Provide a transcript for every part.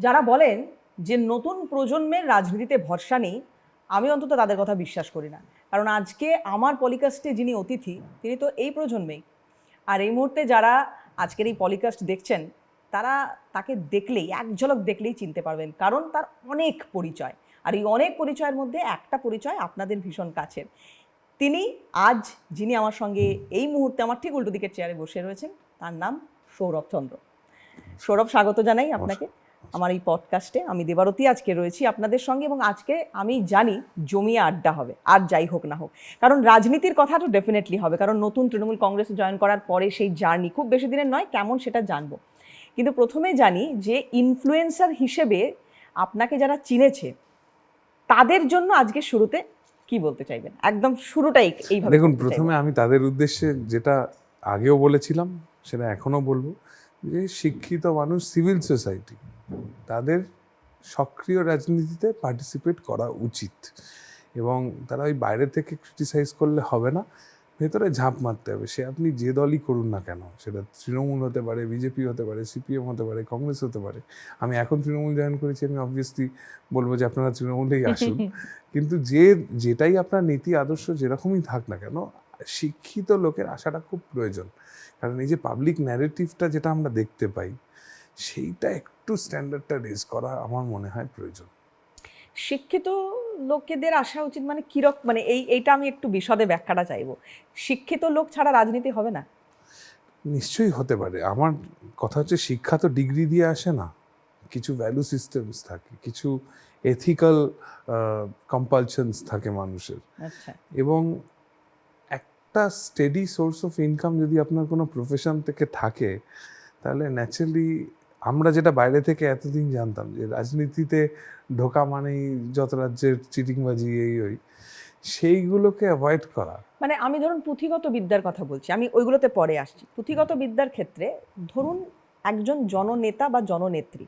যারা বলেন যে নতুন প্রজন্মের রাজনীতিতে ভরসা নেই, আমি অন্তত তাদের কথা বিশ্বাস করি না। কারণ আজকে আমার পলিকাস্টে যিনি অতিথি, তিনি তো এই প্রজন্মেই। আর এই মুহূর্তে যারা আজকের এই পলিকাস্ট দেখছেন, তারা তাকে দেখলেই, এক ঝলক দেখলেই চিনতে পারবেন, কারণ তার অনেক পরিচয়। আর এই অনেক পরিচয়ের মধ্যে একটা পরিচয় আপনাদের ভীষণ কাছের। তিনি আজ যিনি আমার সঙ্গে এই মুহূর্তে আমার ঠিক উল্টো দিকের চেয়ারে বসে রয়েছেন, তার নাম সৌরভ চন্দ্র। সৌরভ, স্বাগত জানাই আপনাকে আমার এই পডকাস্টে। আমি দেবারতী আজকে রয়েছি আপনাদের সঙ্গে, এবং আজকে আমি জানি জমিয়ে আড্ডা হবে, আর যাই হোক না হোক। কারণ রাজনীতির কথা তো ডেফিনেটলি হবে, কারণ নতুন তৃণমূল কংগ্রেসে জয়েন করার পরে সেই জার্নি খুব বেশি দিনের নয়, কেমন সেটা জানবো। কিন্তু প্রথমে জানি যে ইনফ্লুয়েন্সার হিসেবে আপনাকে যারা চিনেছে, তাদের জন্য আজকে শুরুতে কি বলতে চাইবেন? একদম শুরুটাই এইভাবে। দেখুন, প্রথমে আমি তাদের উদ্দেশ্যে যেটা আগেও বলেছিলাম সেটা এখনো বলবো, যে শিক্ষিত মানুষ, সিভিল সোসাইটি, তাদের সক্রিয় রাজনীতিতে পার্টিসিপেট করা উচিত। এবং তারা ওই বাইরে থেকে ক্রিটিসাইজ করলে হবে না, ভেতরে ঝাঁপ মারতে হবে। সে আপনি যে দলই করুন না কেন, সেটা তৃণমূল হতে পারে, বিজেপি হতে পারে, সিপিএম হতে পারে, কংগ্রেস হতে পারে। আমি এখন তৃণমূল জয়েন করেছি, আমি অবভিয়াসলি বলবো যে আপনারা তৃণমূলেই আসুন। কিন্তু যেটাই আপনার নীতি আদর্শ যেরকমই থাক না কেন, শিক্ষিত লোকের আসাটা খুব প্রয়োজন। কারণ এই যে পাবলিক ন্যারেটিভটা যেটা আমরা দেখতে পাই, সেইটা একটু স্ট্যান্ডার্ডটা রেজ করা আমার মনে হয় প্রয়োজন। শিক্ষিত লোকেদের আসা উচিত মানে কিরকম, মানে এইটা আমি একটু বিশদে ব্যাখ্যাটা চাইবো। শিক্ষিত লোক ছাড়া রাজনীতি হবে না? নিশ্চয়ই হতে পারে। আমার কথা হচ্ছে, শিক্ষা তো ডিগ্রি দিয়ে আসে না। কিছু ভ্যালু সিস্টেমস থাকে, কিছু এথিক্যাল কম্পালশনস থাকে মানুষের। আচ্ছা। এবং একটা স্টেডি সোর্স অফ ইনকাম যদি আপনার কোনো প্রফেশন থেকে থাকে, তাহলে ন্যাচারালি আমরা যেটা বাইরে থেকে এতদিন জানতাম যে রাজনীতিতে ঢোকা মানেই যত রাজ্যের চিটিংবাজি এই ওই, সেইগুলোকে অ্যাভয়েড করা। মানে আমি ধরুন পুঁথিগত বিদ্যার কথা বলছি, আমি ওইগুলোতে পরে আসছি। পুঁথিগত বিদ্যার ক্ষেত্রে ধরুন একজন জননেতা বা জননেত্রী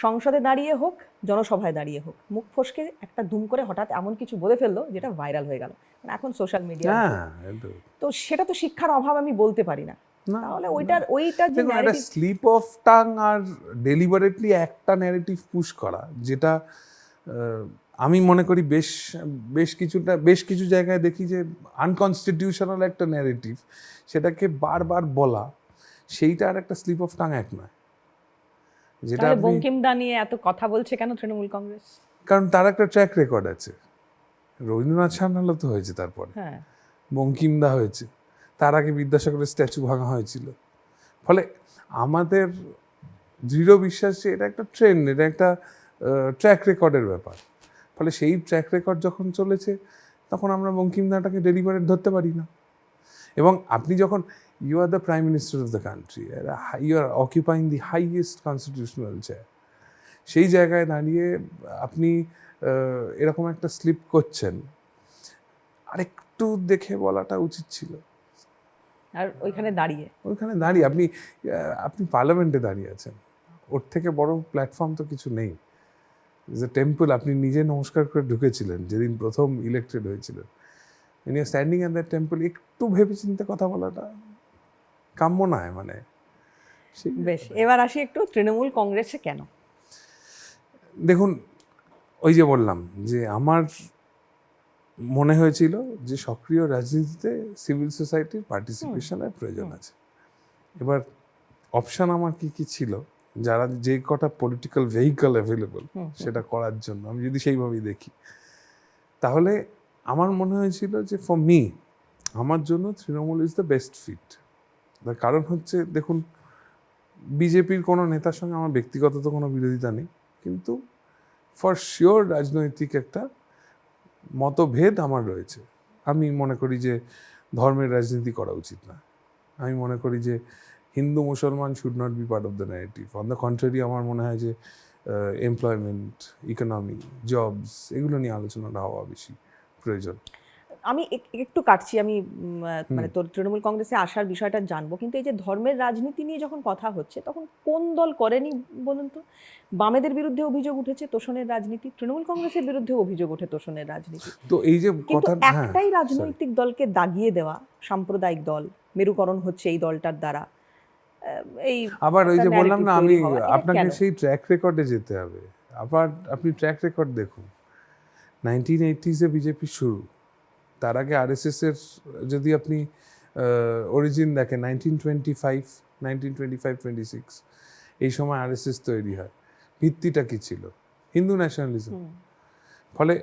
সংসদে দাঁড়িয়ে হোক, জনসভায় দাঁড়িয়ে হোক, মুখ ফসকে একটা দুম করে হঠাৎ এমন কিছু বলে ফেললো যেটা ভাইরাল হয়ে গেল, মানে এখন সোশ্যাল মিডিয়া। তো সেটা তো শিক্ষার অভাব আমি বলতে পারি না। তাহলে ওইটার যে একটা স্লিপ অফ টাং আর ডেলিবারেটলি একটা ন্যারেটিভ পুশ করা, যেটা আমি মনে করি বেশ কিছু জায়গায় দেখি যে আনকনস্টিটিউশনাল একটা ন্যারেটিভ, সেটাকে বারবার বলা, সেইটা আর একটা স্লিপ অফ টাং এক নয়। যেটা বঙ্কিমদা নিয়ে এত কথা বলছে কেন তৃণমূল কংগ্রেস? কারণ তার একটা ট্র্যাক রেকর্ড আছে। রবীন্দ্রনাথ সান্যালও তো হয়েছে, তারপরে বঙ্কিমদা হয়েছে, তার আগে বিদ্যাসাগরের স্ট্যাচু ভাঙা হয়েছিল। ফলে আমাদের দৃঢ় বিশ্বাস যে এটা একটা ট্রেন্ড, এটা একটা ট্র্যাক রেকর্ডের ব্যাপার। ফলে সেই ট্র্যাক রেকর্ড যখন চলেছে, তখন আমরা বঙ্কিমদাটাকে ডেলিভারেট ধরতে পারি না। এবং আপনি যখন you are the prime minister of the country, you are occupying the highest constitutional chair, সেই জায়গায় দাঁড়িয়ে আপনি এরকম একটা স্লিপ করছেন, আরেকটু দেখে বলাটা উচিত ছিল। আর ওইখানে দাঁড়িয়ে আপনি পার্লামেন্টে দাঁড়িয়ে আছেন, ওর থেকে বড় প্ল্যাটফর্ম তো কিছু নেই। যে টেম্পল, আপনি নিজে নমস্কার করে ঢুকেছিলেন যেদিন প্রথম ইলেক্টেড হয়েছিলেন, when you're standing at that temple, একটু ভেবেচিন্তে কথা বলাটা কাম্য নয়। মানে বেশ, এবার আসি একটু তৃণমূল কংগ্রেসে কেন। দেখুন, ওই যে বললাম যে আমার মনে হয়েছিল যে সক্রিয় রাজনীতিতে সিভিল সোসাইটির পার্টিসিপেশনের প্রয়োজন আছে। এবার অপশান আমার কি ছিল, যারা যে কটা পলিটিক্যাল ভেহিকল অ্যাভেলেবল সেটা করার জন্য, আমি যদি সেইভাবেই দেখি, তাহলে আমার মনে হয়েছিল যে ফর মি, আমার জন্য Trinamool is the best fit. তার কারণ হচ্ছে, দেখুন, বিজেপির কোনো নেতার সঙ্গে আমার ব্যক্তিগত তো কোনো বিরোধিতা নেই, কিন্তু ফর শিওর রাজনৈতিক একটা মতভেদ আমার রয়েছে। আমি মনে করি যে ধর্মের রাজনীতি করা উচিত না। আমি মনে করি যে হিন্দু মুসলমান should not be part of the narrative. On the contrary, আমার মনে হয় যে এমপ্লয়মেন্ট, ইকোনমি, জবস, এগুলো নিয়ে আলোচনাটা হওয়া বেশি প্রয়োজন। আমি একটু কাটছি, আমি মানে তৃণমূল কংগ্রেসে আসার বিষয়টা জানবো, কিন্তু এই যে ধর্মের রাজনীতি নিয়ে যখন কথা হচ্ছে, তখন কোন দল করেনি বলুন তো? বামেদের বিরুদ্ধে অভিযোগ উঠেছে তোষণের রাজনীতি, তৃণমূল কংগ্রেসের বিরুদ্ধে অভিযোগ ওঠে তোষণের রাজনীতি। তো এই যে কিন্তু একটাই রাজনৈতিক দলকে দাগিয়ে দেওয়া, সাম্প্রদায়িক দল, মেরুকরণ হচ্ছে এই দলটার দ্বারা, এই আবার ওই একটা যে বললাম না narrative আমি তৈরি হওয়া, এটা আপনাকে কেন? সেই ট্র্যাক রেকর্ডে যেতে হবে। আবার আপনি ট্র্যাক রেকর্ড দেখুন, 1980s-এ বিজেপি শুরু, তার আগে আরএসএস এর যদি আপনি অরিজিন দেখেন 1925-26 এই সময় আরএসএস তৈরি হয়। ভিত্তিটা কি ছিল? হিন্দু ন্যাশনালিজম। ফলে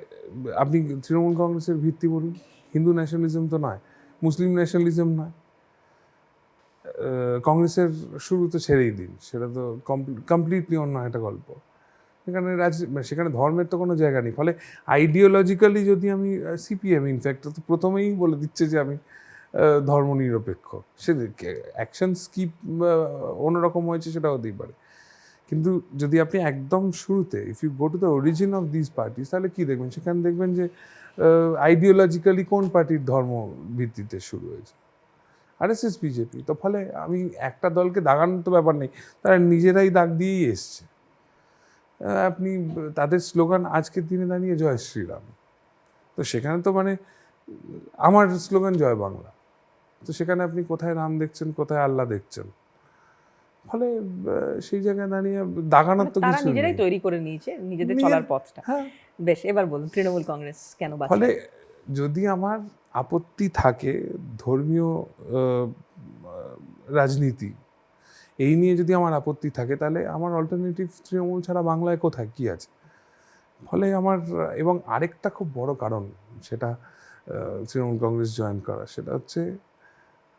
আপনি তৃণমূল কংগ্রেসের ভিত্তি বলুন, হিন্দু ন্যাশনালিজম তো নয়, মুসলিম ন্যাশনালিজম নয়। কংগ্রেসের শুরু তো ছেড়েই দিন, সেটা তো কমপ্লিটলি অন্য একটা গল্প। সেখানে ধর্মের তো কোনো জায়গা নেই। ফলে আইডিওলজিক্যালি যদি আমি সিপিএম ইনফ্যাক্ট তো প্রথমেই বলে দিচ্ছে যে আমি ধর্মনিরপেক্ষ, সে অ্যাকশনস কি অন্যরকম হয়েছে সেটা হতেই পারে। কিন্তু যদি আপনি একদম শুরুতে if you go to the origin of this parties, তাহলে কি দেখবেন? সেখানে দেখবেন যে আইডিওলজিক্যালি কোন পার্টির ধর্ম ভিত্তিতে শুরু হয়েছে, আরএসএস বিজেপি। তো ফলে আমি একটা দলকে দাগানোর তো ব্যাপার নেই, তারা নিজেরাই দাগ দিয়েই এসছে। আপনি তাদের স্লোগান আজকের দিনে দাঁড়িয়ে জয় শ্রীরাম, তো সেখানে তো মানে আমার স্লোগান জয় বাংলা, তো সেখানে আপনি কোথায় রাম দেখছেন, কোথায় আল্লাহ দেখছেন? ফলে সেই জায়গায় দাঁড়িয়ে দাগানোর তো তারা কিছু নিজেরাই নেই। তৈরি করে নিয়েছে নিজেদের চলার পথটা। হ্যাঁ। বেশ, এবার বলুন তৃণমূল কংগ্রেস কেন ফলে বাছাই? যদি আমার আপত্তি থাকে ধর্মীয় রাজনীতি এই নিয়ে, যদি আমার আপত্তি থাকে, তাহলে আমার অল্টারনেটিভ তৃণমূল ছাড়া বাংলায় কোথায় কি আছে? ফলে আমার এবং আরেকটা খুব বড় কারণ সেটা তৃণমূল কংগ্রেস জয়েন করা, সেটা হচ্ছে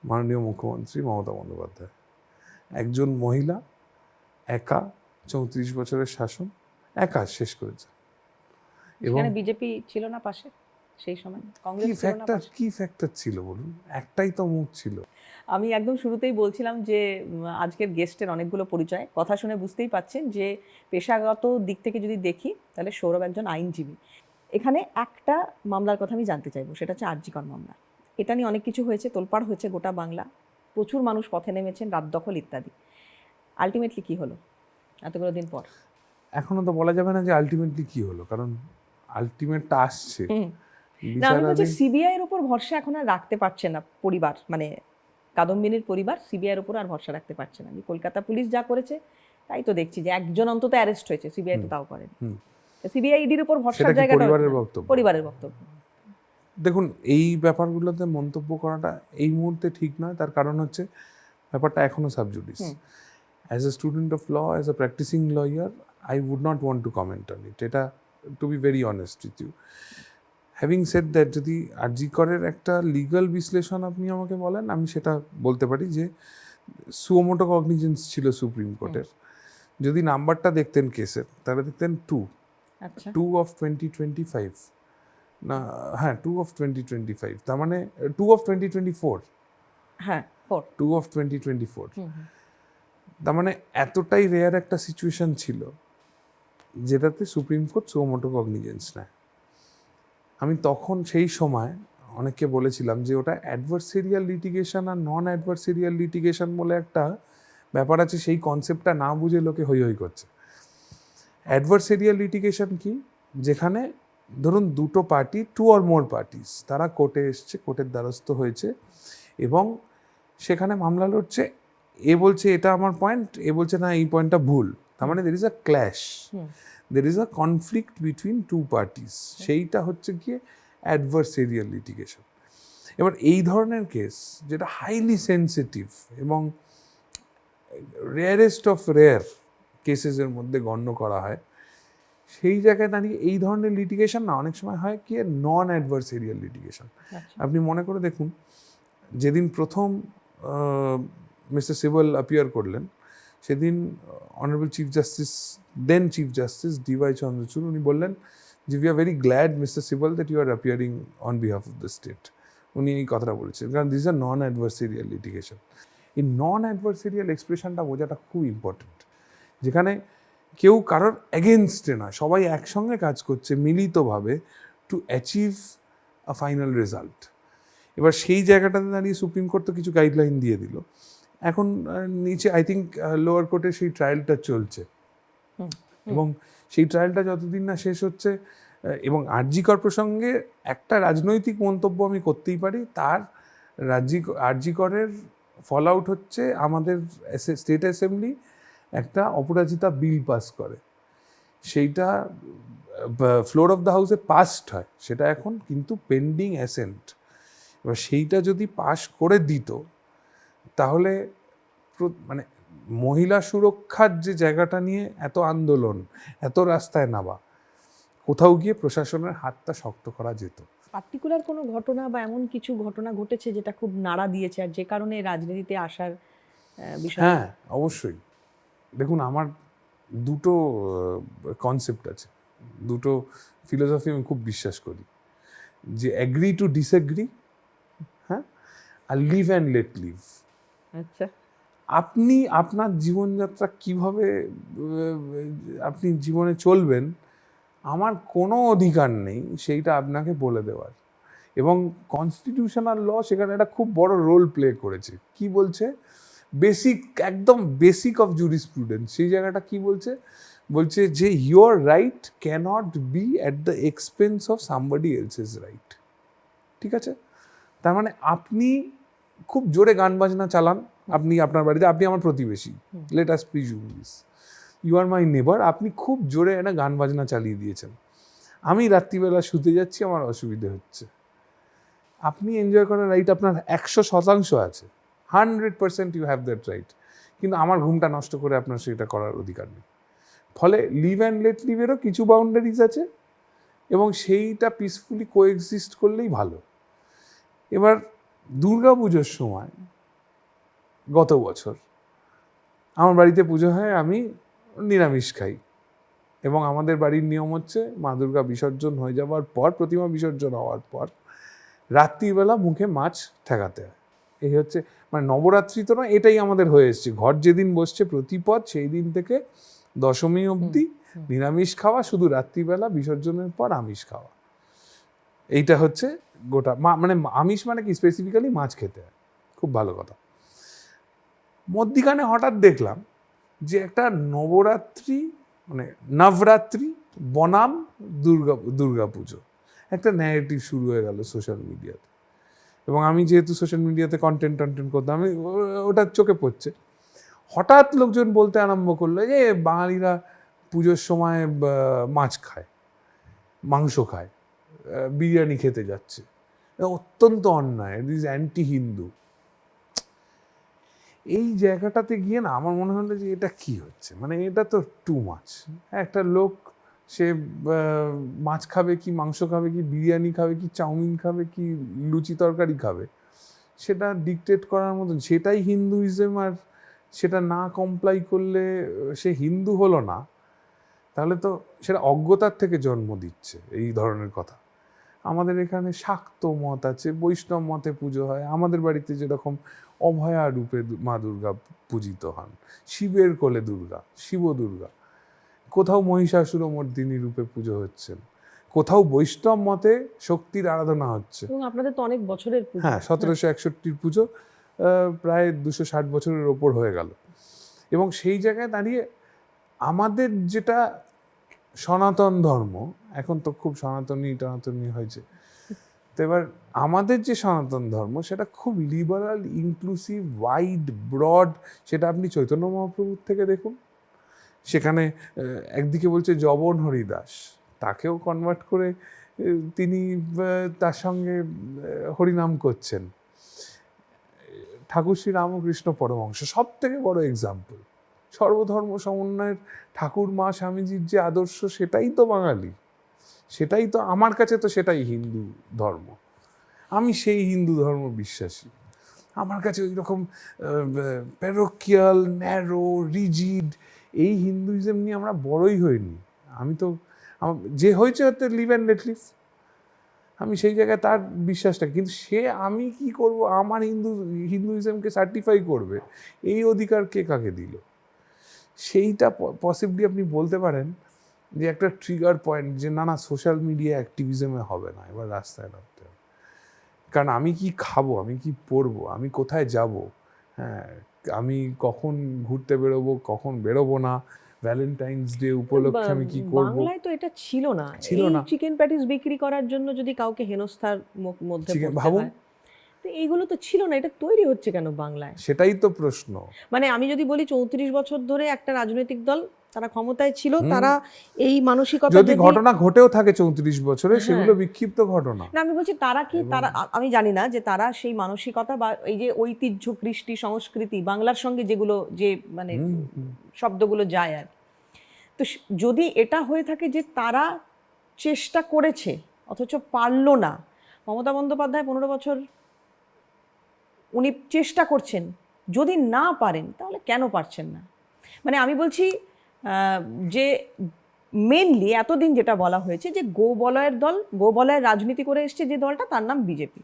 মাননীয় মুখ্যমন্ত্রী মমতা বন্দ্যোপাধ্যায়। একজন মহিলা একা 34 বছরের শাসন একা শেষ করেছে। এবং সেখানে বিজেপি ছিল না পাশে সেই সময়, কংগ্রেস ছিল না পাশে। কি ফ্যাক্টর ছিল বলুন? একটাই তো মুখ ছিল। আমি একদম শুরুতেই বলছিলাম যে আজকের গেস্টের অনেকগুলো পরিচয়, কথা শুনে বুঝতেই পাচ্ছেন যে পেশাগত দিক থেকে যদি দেখি তাহলে সৌরভ একজন আইনজীবী। এখানে একটা মামলার কথা আমি জানতে চাইবো, সেটা হচ্ছে আর.জি. কর মামলা। এটা নিয়ে অনেক কিছু হয়েছে, তোলপাড় হয়েছে গোটা বাংলা, প্রচুর মানুষ পথে নেমেছেন, রাত দখল ইত্যাদি। আলটিমেটলি কি হলো এতগুলো দিন পর? এখনো তো বলা যাবে না যে আলটিমেটলি কি হলো, কারণ আলটিমেটটা আসছে। না, আমি বলছি সিবিআই এর উপর ভরসা এখন আর রাখতে পারছে না পরিবার, মানে কাদম্বিনীর পরিবার সিবিআই এর উপর আর ভরসা রাখতে পারছে না। কলকাতা পুলিশ যা করেছে তাই তো দেখছি, যে একজন অন্তত অ্যারেস্ট হয়েছে, সিবিআই তো তাও করেনি। সিবিআই ইডির উপর ভরসার জায়গাটা পরিবারের বক্তব্য। দেখুন, এই ব্যাপারগুলোতে মন্তব্য করাটা এই মুহূর্তে ঠিক নয়। তার কারণ হচ্ছে ব্যাপারটা এখনো sub judice. As a student of law, as a practising lawyer, I would not want to comment on it. এটা to be very honest with you. Having said that, যদি আর.জি. করের একটা লিগাল বিশ্লেষণ আপনি আমাকে বলেন, আমি সেটা বলতে পারি যে সুমোটো কগনিজেন্স ছিল সুপ্রিম কোর্টের। যদি নাম্বারটা দেখতেন কেসের, তাহলে দেখতেন 2 অফ 2025, না হ্যাঁ 2 অফ 2025, তার মানে 2 অফ 2024, হ্যাঁ 2 অফ 2024। তার মানে এতটাই রেয়ার একটা সিচুয়েশন ছিল যেটাতে সুপ্রিম কোর্ট সুমোটো কগনিজেন্স নেয়। আমি তখন সেই সময় অনেককে বলেছিলাম যে ওটা অ্যাডভার্সেরিয়াল লিটিগেশন আর নন অ্যাডভার্সেরিয়াল লিটিগেশন বলে একটা ব্যাপার আছে, সেই কনসেপ্টটা না বুঝে লোকে হই হই করছে। অ্যাডভার্সেরিয়াল লিটিগেশন কি? যেখানে ধরুন দুটো পার্টি, 2 or more পার্টিস, তারা কোর্টে এসছে, কোর্টের দ্বারস্থ হয়েছে এবং সেখানে মামলা লড়ছে। এ বলছে এটা আমার পয়েন্ট, এ বলছে না এই পয়েন্টটা ভুল। তার মানে there is a clash, there is a conflict between 2 parties. সেইটা হচ্ছে গিয়ে অ্যাডভার্সেরিয়াল লিটিগেশন। এবার এই ধরনের কেস যেটা হাইলি সেন্সিটিভ এবং রেয়ারেস্ট অফ রেয়ার কেসেসের মধ্যে গণ্য করা হয়, সেই জায়গায় দাঁড়িয়ে এই ধরনের লিটিগেশন না অনেক সময় হয় কি নন অ্যাডভার্সেরিয়াল লিটিগেশন। আপনি মনে করে দেখুন, যেদিন প্রথম মিস্টার সিবল অ্যাপিয়ার করলেন, সেদিন honourable chief justice, then chief justice DY Chandrachud, উনি বললেন যে we are very glad mister Sibal that you are appearing on behalf of the state. উনি এই কথাটা বলেছেন, কারণ দিস আর নন অ্যাডভার্সেরিয়াল লিটিগেশন। এই নন অ্যাডভার্সেরিয়াল এক্সপ্রেশনটা বোঝাটা খুব ইম্পর্টেন্ট, যেখানে কেউ কারোর এগেনস্টে নয়, সবাই একসঙ্গে কাজ করছে মিলিতভাবে to achieve a final result. এবার সেই জায়গাটাতে দাঁড়িয়ে সুপ্রিম কোর্ট তো কিছু গাইডলাইন দিয়ে দিল। এখন নিচে আই থিঙ্ক লোয়ার কোর্টে সেই ট্রায়ালটা চলছে এবং সেই ট্রায়ালটা যতদিন না শেষ হচ্ছে, এবং আর.জি. কর প্রসঙ্গে একটা রাজনৈতিক মন্তব্য আমি করতেই পারি, তার আর.জি. করের ফল আউট হচ্ছে আমাদের স্টেট অ্যাসেম্বলি একটা অপরাজিতা বিল পাস করে, সেইটা ফ্লোর অফ দ্য হাউসে পাসড হয়, সেটা এখন কিন্তু পেন্ডিং অ্যাসেন্ট। এবার সেইটা যদি পাস করে দিত তাহলে মানে মহিলা সুরক্ষার যে জায়গাটা নিয়ে এত আন্দোলন, এত রাস্তায় নামা, কোথাও গিয়ে প্রশাসনের হাতটা শক্ত করা যেত। পার্টিকুলার কোনো ঘটনা বা এমন কিছু ঘটনা ঘটেছে যেটা খুব নাড়া দিয়েছে আর যে কারণে রাজনীতিতে আসার বিষয়? হ্যাঁ, অবশ্যই। দেখুন, আমার দুটো কনসেপ্ট আছে, দুটো ফিলোসফি আমি খুব বিশ্বাস করি, যে অ্যাগ্রি টু ডিসএগ্রি, হ্যাঁ, আর লিভ অ্যান্ড লেট লিভ। আচ্ছা, আপনি আপনার জীবনযাত্রা কিভাবে আপনি জীবনে চলবেন, আমার কোনো অধিকার নেই সেইটা আপনাকে বলে দেওয়ার। এবং কনস্টিটিউশনাল ল সেখানে একটা খুব বড় রোল প্লে করেছে। কি বলছে? বেসিক, একদম বেসিক অফ জুরিসপ্রুডেন্স, সেই জায়গাটা কি বলছে? বলছে যে your right cannot be at the expense of somebody else's right. ঠিক আছে? তার মানে আপনি খুব জোরে গান বাজনা চালান, আপনি আপনার বাড়িতে, আপনি আমার প্রতিবেশী, let us presume this, you are my neighbour, আপনি খুব জোরে একটা গান বাজনা চালিয়ে দিয়েছেন, আমি রাত্রিবেলা শুতে যাচ্ছি, আমার অসুবিধে হচ্ছে, আপনি এনজয় করার রাইট আপনার 100% আছে, 100% ইউ হ্যাভ দ্যাট রাইট, কিন্তু আমার ঘুমটা নষ্ট করে আপনার সেটা করার অধিকার নেই। ফলে লিভ অ্যান্ড লেট লিভেরও কিছু বাউন্ডারিজ আছে এবং সেইটা পিসফুলি কোএক্সিস্ট করলেই ভালো। এবার দুর্গাপুজোর সময় গত বছর আমার বাড়িতে পুজো হয়, আমি নিরামিষ খাই, এবং আমাদের বাড়ির নিয়ম হচ্ছে মা দুর্গা বিসর্জন হয়ে যাওয়ার পর, প্রতিমা বিসর্জন হওয়ার পর রাত্রিবেলা মুখে মাছ ঠেকাতে হয়। এই হচ্ছে মানে নবরাত্রি তো নয়, এটাই আমাদের হয়ে এসছে। ঘর যেদিন বসছে প্রতিপদ, সেই দিন থেকে দশমী অবধি নিরামিষ খাওয়া, শুধু রাত্রিবেলা বিসর্জনের পর আমিষ খাওয়া। এইটা হচ্ছে গোটা মানে আমিষ মানে কি, স্পেসিফিক্যালি মাছ খেতে হয়, খুব ভালো কথা। মধ্যিখানে হঠাৎ দেখলাম যে একটা নবরাত্রি মানে নবরাত্রি বনাম দুর্গা পুজো একটা ন্যারেটিভ শুরু হয়ে গেল সোশ্যাল মিডিয়াতে। এবং আমি যেহেতু সোশ্যাল মিডিয়াতে কন্টেন্ট করতাম, আমি ওটা চোখে পড়ছে। হঠাৎ লোকজন বলতে আরম্ভ করলো যে বাঙালিরা পুজোর সময় মাছ খায়, মাংস খায়, বিরিয়ানি খেতে যাচ্ছে, অত্যন্ত অন্যায়, ইট ইজ অ্যান্টি হিন্দু। এই জায়গাটাতে গিয়ে না আমার মনে হলো যে এটা কি হচ্ছে, মানে এটা তো টু মাচ। একটা লোক সে মাছ খাবে কি মাংস খাবে কি বিরিয়ানি খাবে কি চাউমিন খাবে কি লুচি তরকারি খাবে, সেটা ডিকটেট করার মতন, সেটাই হিন্দুইজম। আর সেটা না কমপ্লাই করলে সে হিন্দু হলো না, তাহলে তো সেটা অজ্ঞতার থেকে জন্ম দিচ্ছে এই ধরনের কথা। আমাদের এখানে শাক্ত মত আছে, বৈষ্ণব মতে পুজো হয়। আমাদের বাড়িতে যেরকম অভয়া রূপে মা দুর্গা পূজিত হন, শিবের কোলে দুর্গা, শিব দুর্গা, কোথাও মহিষাসুরমর্দিনী রূপে পুজো হচ্ছেন, কোথাও বৈষ্ণব মতে শক্তির আরাধনা হচ্ছে। এবং আপনাদের তো অনেক বছরের পুজো। হ্যাঁ, 1761 পুজো, প্রায় 260 বছরের ওপর হয়ে গেল। এবং সেই জায়গায় দাঁড়িয়ে আমাদের যেটা সনাতন ধর্ম, এখন তো খুব সনাতনী হয়েছে, তো এবার আমাদের যে সনাতন ধর্ম সেটা খুব লিবারাল, ইনক্লুসিভ, ওয়াইড, ব্রড। সেটা আপনি চৈতন্য মহাপ্রভুর থেকে দেখুন, সেখানে একদিকে বলছে জবন হরিদাস, তাকেও কনভার্ট করে তিনি তার সঙ্গে হরিনাম করছেন। ঠাকুর শ্রী রামকৃষ্ণ পরমহংস সব থেকে বড় এক্সাম্পল। সর্বধর্ম সমন্বয়ের ঠাকুর মা স্বামীজির যে আদর্শ, সেটাই তো বাঙালি, সেটাই তো আমার কাছে, তো সেটাই হিন্দু ধর্ম। আমি সেই হিন্দু ধর্ম বিশ্বাসী। আমার কাছে ওই রকম প্যারোকিয়াল, ন্যারো, রিজিড এই হিন্দুইজম নিয়ে আমরা বড়ই হইনি। আমি তো যে হয়েছে হয়তো লিভ অ্যান্ড লেট লিভ, আমি সেই জায়গায় তার বিশ্বাসটা, কিন্তু সে আমি কি করব, আমার হিন্দুইজমকে সার্টিফাই করবে এই অধিকার কে কাকে দিল? সেইটা পসিবলি আপনি বলতে পারেন যে একটা ট্রিগার পয়েন্ট, যে না সোশ্যাল মিডিয়া অ্যাক্টিভিজমে হবে না, এবার রাস্তায় নামতে হবে। কারণ আমি কি খাবো, আমি কি পরবো, আমি কোথায় যাব, হ্যাঁ, আমি কখন ঘুরতে বেরোবো, কখন বেরোবো না, ভ্যালেন্টাইন্স ডে উপলক্ষে আমি কি করব। বাংলায় তো এটা ছিল না। ছিল না। চিকেন প্যাটিস বিক্রি করার জন্য যদি কাউকে হেনস্থার মধ্যে পড়তে ভাবুন, হয়, তো এইগুলো তো ছিল না, এটা তৈরি হচ্ছে কেন বাংলায়? সেটাই তো প্রশ্ন। মানে আমি যদি বলি 34 বছর ধরে একটা রাজনৈতিক দল তারা ক্ষমতায় ছিল, তারা এই মানসিকতা যদি ঘটনা ঘটেও থাকে 34 বছরে, সেগুলো বিক্ষিপ্ত ঘটনা। না, আমি বলছি তারা কি, তারা আমি জানি না যে তারা সেই মানসিকতা বা এই যে ঐতিহ্য, কৃষ্টি, সংস্কৃতি, বাংলার সঙ্গে যেগুলো যে মানে শব্দগুলো যায় আর, তো যদি এটা হয়ে থাকে যে তারা চেষ্টা করেছে অথচ পারলো না, মমতা বন্দ্যোপাধ্যায় 15 বছর উনি চেষ্টা করছেন, যদি না পারেন তাহলে কেন পারছেন না? মানে আমি বলছি যে মেনলি এতদিন যেটা বলা হয়েছে যে গোবলয়ের দল, গোবলয়ের রাজনীতি করে এসছে যে দলটা, তার নাম বিজেপি।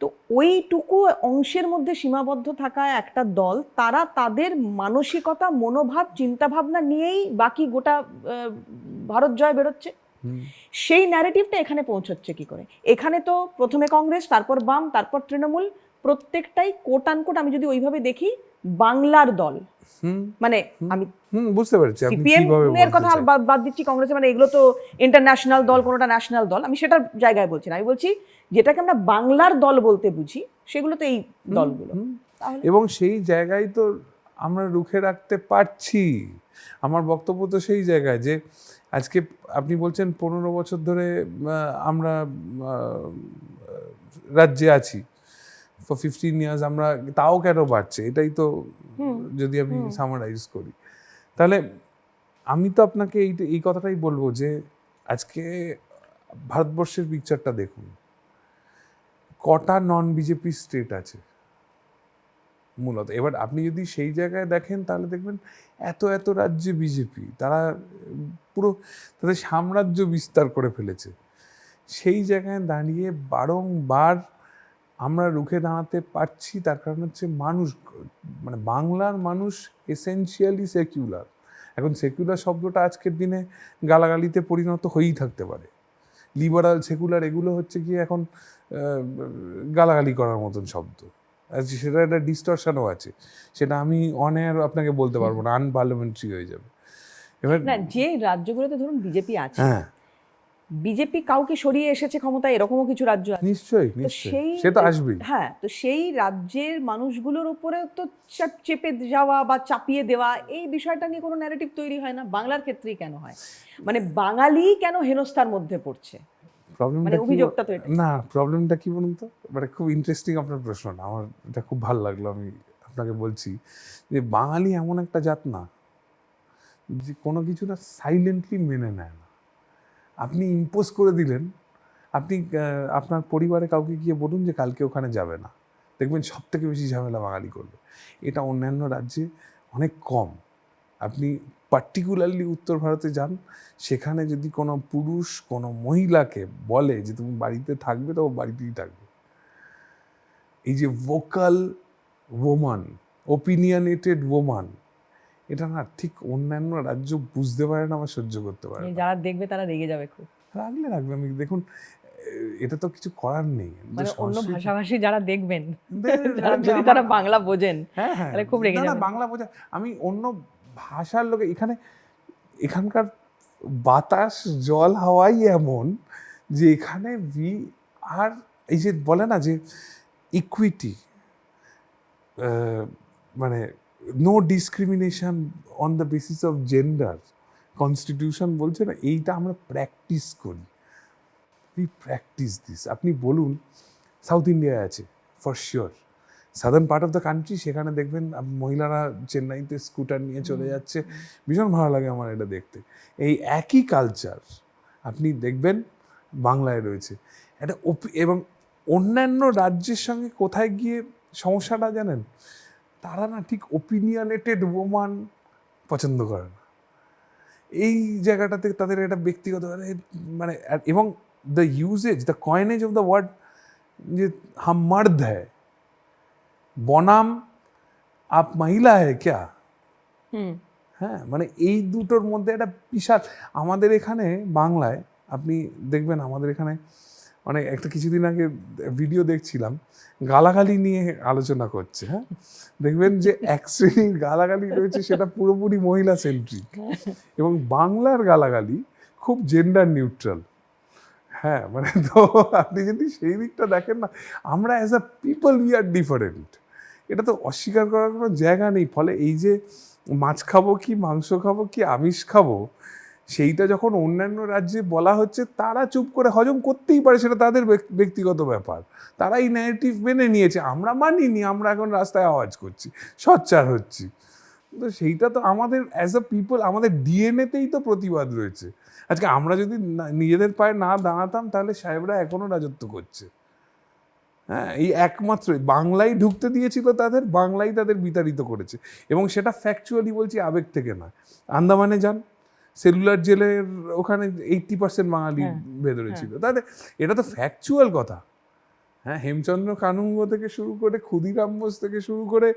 তো ওইটুকু অংশের মধ্যে সীমাবদ্ধ থাকা একটা দল, তারা তাদের মানসিকতা, মনোভাব, চিন্তাভাবনা নিয়েই বাকি গোটা ভারত জয় বেরোচ্ছে। সেই ন্যারেটিভটা এখানে পৌঁছচ্ছে কি করে? এখানে তো প্রথমে কংগ্রেস, তারপর বাম, তারপর তৃণমূল, প্রত্যেকটাই কোট আনকোট, আমি যদি ওইভাবে দেখি, বাংলার দল। মানে আমি বুঝতে পারছি আপনি সিপিএম কিভাবে এর কথা বাদ দিচ্ছি, কংগ্রেস, মানে এগুলো তো ইন্টারন্যাশনাল দল, কোনোটা ন্যাশনাল দল, আমি সেটার জায়গায় বলছি না। আমি বলছি যেটাকে আমরা বাংলার দল বলতে বুঝি, সেগুলো তো এই দলগুলো। এবং সেই জায়গায় তো আমরা রুখে রাখতে পারছি। আমার বক্তব্য তো সেই জায়গায় যে আজকে আপনি বলছেন 15 বছর ধরে আমরা রাজ্যে আছি, ফর 15 ইয়ার্স আমরা, তাও কেন বাড়ছে? এটাই তো যদি আমি সামারাইজ করি, তাহলে আমি তো আপনাকে এই কথাটাই বলবো যে আজকে ভারতবর্ষের পিকচারটা দেখুন, কটা নন বিজেপি স্টেট আছে মূলত। এবার আপনি যদি সেই জায়গায় দেখেন তাহলে দেখবেন এত এত রাজ্যে বিজেপি, তারা পুরো তাদের সাম্রাজ্য বিস্তার করে ফেলেছে। সেই জায়গায় দাঁড়িয়ে বারংবার আমরা রুখে দাঁড়াতে পারছি, তার কারণ হচ্ছে মানুষ, মানে বাংলার মানুষ এসেনশিয়ালি সেকুলার। এখন সেকুলার শব্দটা আজকের দিনে গালাগালিতে পরিণত হয়েই থাকতে পারে। লিবারাল, সেকুলার এগুলো হচ্ছে কি এখন গালাগালি করার মতন শব্দ, সেটা একটা ডিস্টরশনও আছে, সেটা আমি অনেয়ার আপনাকে বলতে পারবো না, আনপার্লামেন্টারি হয়ে যাবে। এবার না, যে রাজ্যগুলোতে ধরুন বিজেপি আছে, হ্যাঁ, বিজেপি কাউকে সরিয়ে এসেছে ক্ষমতায়, এরকমও কিছু রাজ্য আছে। নিশ্চয়ই তো নিশ্চয়ই, সে তো আসবেই। হ্যাঁ, তো সেই রাজ্যের মানুষগুলোর উপরে তো চেপে যাওয়া বা চাপিয়ে দেওয়া, এই বিষয়টা নিয়ে কোনো ন্যারেটিভ তৈরি হয় না। বাংলার ক্ষেত্রেই কেন হয়? মানে বাঙালি কেন হেনস্থার মধ্যে পড়ছে? মানে অভিযোগটা তো এটা না, প্রবলেমটা কি বলুন তো, মানে খুব ইন্টারেস্টিং আপনার প্রশ্নটা, আমার এটা খুব ভালো লাগলো। আমি আপনাকে বলছি যে বাঙালি এমন একটা জাত না যে কোনো কিছুটা সাইলেন্টলি মেনে নেয় না। আপনি ইম্পোজ করে দিলেন, আপনি আপনার পরিবারে কাউকে গিয়ে বলুন যে কালকে ওখানে যাবে না, দেখবেন সব থেকে বেশি ঝামেলা বাঙালি করবে। এটা অন্যান্য রাজ্যে অনেক কম। আপনি পার্টিকুলারলি উত্তর ভারতে যান, সেখানে যদি কোনো পুরুষ কোনো মহিলাকে বলে যে তুমি বাড়িতে থাকবে, তো বাড়িতেই থাকবে। এই যে ভোকাল ওম্যান, ওপিনিয়নেটেড ওম্যান, এটা না ঠিক অন্যান্য রাজ্য বুঝতে পারে না বা সহ্য করতে পারে না। যারা দেখবে তারা রেগে যাবে খুব। রাখবে। আমি দেখুন, এটা তো কিছু করার নেই। মানে অন্য ভাষাভাষী যারা দেখবেন, যদি তারা বাংলা বোঝেন, তাহলে খুব রেগে যাবে। বাংলা বোঝা, আমি অন্য ভাষার লোকে, এখানকার বাতাস, জল, হাওয়াই এমন যে এখানে আর এই যে বলে না যে ইকুইটি, মানে no discrimination on the basis of gender, constitution বলছে না, এইটা আমরা প্র্যাকটিস করি। We practice this. আপনি বলুন সাউথ ইন্ডিয়ায় আছে, for sure, southern part of the country, সেখানে দেখবেন মহিলারা চেন্নাইতে স্কুটার নিয়ে চলে যাচ্ছে, ভীষণ ভালো লাগে আমার এটা দেখতে। এই একই কালচার আপনি দেখবেন বাংলায় রয়েছে। এটা এবং অন্যান্য রাজ্যের সঙ্গে কোথায় গিয়ে সমস্যাটা জানেন, তারা না ঠিক ওপিনিয়নেটেড ওম্যান পছন্দ করে না। এই জায়গাটাতে তাদের একটা ব্যক্তিগত, মানে, এবং the usage, the coinage of the word, যে হাম মর্দ হ্যায় বনাম আপ মহিলা হ্যায় ক্যা, হ্যাঁ, মানে এই দুটোর মধ্যে একটা বিশাল। আমাদের এখানে বাংলায় আপনি দেখবেন, আমাদের এখানে অনেক, একটা কিছুদিন আগে ভিডিও দেখছিলাম, গালাগালি নিয়ে আলোচনা করছে। হ্যাঁ, দেখবেন যে এক শ্রেণীর গালাগালি রয়েছে, সেটা পুরোপুরি মহিলা সেন্ট্রিক, এবং বাংলার গালাগালি খুব জেন্ডার নিউট্রাল। হ্যাঁ, মানে তো আপনি যদি সেই দিকটা দেখেন না, আমরা as a people we are different, এটা তো অস্বীকার করার কোনো জায়গা নেই। ফলে এই যে মাছ খাবো কি মাংস খাবো কি আমিষ খাবো, সেইটা যখন অন্যান্য রাজ্যে বলা হচ্ছে, তারা চুপ করে হজম করতেই পারে, সেটা তাদের ব্যক্তিগত ব্যাপার। তারা এই ন্যারেটিভ মেনে নিয়েছে, আমরা মানিনি, আমরা এখন রাস্তায় আওয়াজ করছি, সোচ্চার হচ্ছি। তো সেইটা তো আমাদের অ্যাজ আ পিপল, আমাদের ডিএনএতেই তো প্রতিবাদ রয়েছে। আজকে আমরা যদি নিজেদের পায়ে না দাঁড়াতাম, তাহলে সাহেবরা এখনো রাজত্ব করছে। হ্যাঁ, এই একমাত্রই বাংলাই ঢুকতে দিয়েছিল তাদের, বাংলাই তাদের বিতাড়িত করেছে। এবং সেটা ফ্যাকচুয়ালি বলছি, আবেগ থেকে নয়। আন্দামানে যান, সেলুলার জেলের ওখানে 80% বাঙালি ভেতরে ছিল, তাহলে এটা তো ফ্যাকচুয়াল কথা। হ্যাঁ, হেমচন্দ্র কানুঙ্গ থেকে শুরু করে ক্ষুদিরাম বোস থেকে শুরু করে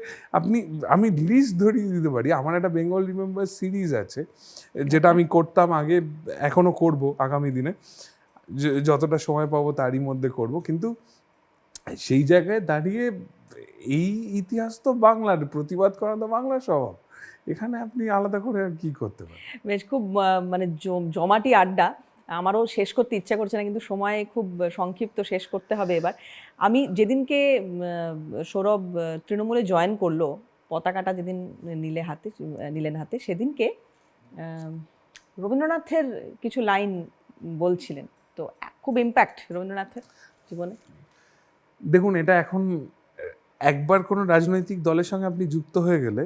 আমি লিস্ট ধরিয়ে দিতে পারি। আমার একটা বেঙ্গল রিমেম্বার সিরিজ আছে, যেটা আমি করতাম আগে, এখনো করব আগামী দিনে, যতটা সময় পাবো তারই মধ্যে করব। কিন্তু সেই জায়গায় দাঁড়িয়ে এই ইতিহাস তো বাংলার, প্রতিবাদ করা তো বাংলার স্বভাব, এখানে আপনি আলাদা করে আর কি করতে পারেন। বেশ খুব মানে জমাটি আড্ডা, আমারও শেষ করতে ইচ্ছা করছে না, কিন্তু সময় খুব সংক্ষিপ্ত, শেষ করতে হবে এবার। আমি যেদিনকে সৌরভ তৃণমূলে জয়েন করলো, পতাকাটা যেদিন নিলেন হাতে, সেদিনকে রবীন্দ্রনাথের কিছু লাইন বলছিলেন, তো খুব ইম্প্যাক্ট রবীন্দ্রনাথের জীবনে। দেখুন, এটা এখন একবার কোনো রাজনৈতিক দলের সঙ্গে আপনি যুক্ত হয়ে গেলে,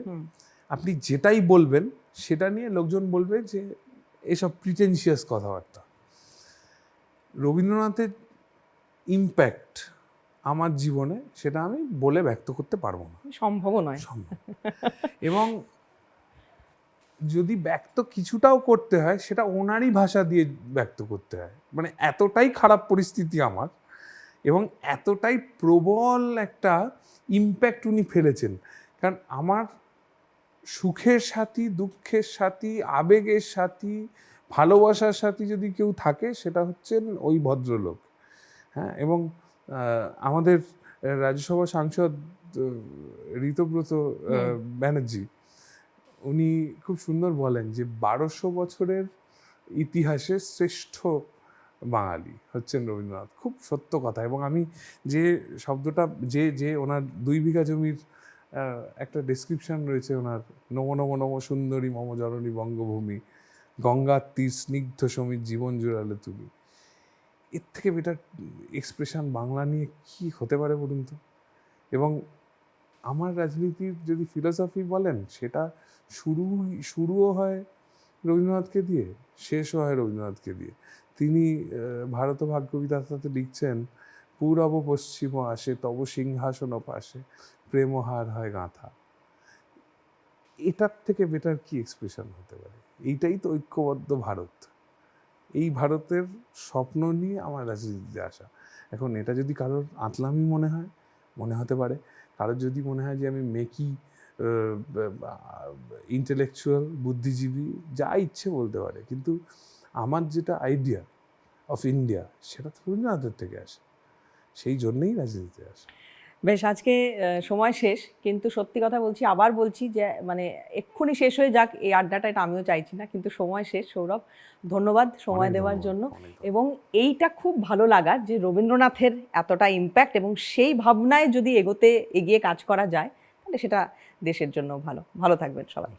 আপনি যেটাই বলবেন সেটা নিয়ে লোকজন বলবে যে এসব প্রিটেনশিয়াস কথাবার্তা। রবীন্দ্রনাথের ইম্প্যাক্ট আমার জীবনে, সেটা আমি বলে ব্যক্ত করতে পারবো না, সম্ভবও নয়। সম্ভব। এবং যদি ব্যক্ত কিছুটাও করতে হয়, সেটা ওনারই ভাষা দিয়ে ব্যক্ত করতে হয়। মানে এতটাই খারাপ পরিস্থিতি আমার, এবং এতটাই প্রবল একটা ইম্প্যাক্ট উনি ফেলেছেন। কারণ আমার সুখের সাথী, দুঃখের সাথী, আবেগের সাথী, ভালোবাসার সাথী যদি কেউ থাকে, সেটা হচ্ছেন ওই ভদ্রলোক। হ্যাঁ, এবং আমাদের রাজ্যসভা সাংসদ ঋতব্রত ব্যানার্জি, উনি খুব সুন্দর বলেন যে 1200 বছরের ইতিহাসে শ্রেষ্ঠ বাঙালি হচ্ছেন রবীন্দ্রনাথ। খুব সত্য কথা। এবং আমি যে শব্দটা, যে ওনার 2 বিঘা জমির একটা ডেসক্রিপশন রয়েছে ওনার, নম নম নম সুন্দরী মম জননী বঙ্গভূমি, গঙ্গার তীর স্নিগ্ধ সমীর জীবন জুড়ালে তুমি, এর থেকে বেটার এক্সপ্রেশন বাংলা নিয়ে কি হতে পারে বলুন তো। এবং আমার রাজনীতির যদি ফিলোসফি বলেন, সেটা শুরুও হয় রবীন্দ্রনাথকে দিয়ে, শেষও হয় রবীন্দ্রনাথকে দিয়ে। তিনি ভারত ভাগ্য বিধাতাতে লিখছেন, পূরব পশ্চিম আসে তব সিংহাসন পাশে, প্রেমহার হয় গাঁথা। এটার থেকে বেটার কি এক্সপ্রেশন হতে পারে? এইটাই তো ঐক্যবদ্ধ ভারত। এই ভারতের স্বপ্ন নিয়ে আমার রাজনীতিতে আসা। এখন এটা যদি কারোর আতলামি মনে হতে পারে, কারোর যদি মনে হয় যে আমি মেকি ইন্টেলেকচুয়াল, বুদ্ধিজীবী, যা ইচ্ছে বলতে পারে, কিন্তু আমার যেটা আইডিয়া অফ ইন্ডিয়া, সেটা তো রবীন্দ্রনাথের থেকে আসে, সেই জন্যেই রাজনীতিতে আসে। বেশ, আজকে সময় শেষ, কিন্তু সত্যি কথা বলছি, আবার বলছি যে মানে এক্ষুনি শেষ হয়ে যাক এই আড্ডাটা, এটা আমিও চাইছি না, কিন্তু সময় শেষ। সৌরভ, ধন্যবাদ সময় দেওয়ার জন্য। এবং এইটা খুব ভালো লাগার যে রবীন্দ্রনাথের এতটা ইম্প্যাক্ট, এবং সেই ভাবনায় যদি এগিয়ে কাজ করা যায়, তাহলে সেটা দেশের জন্য ভালো। ভালো থাকবেন সবাই।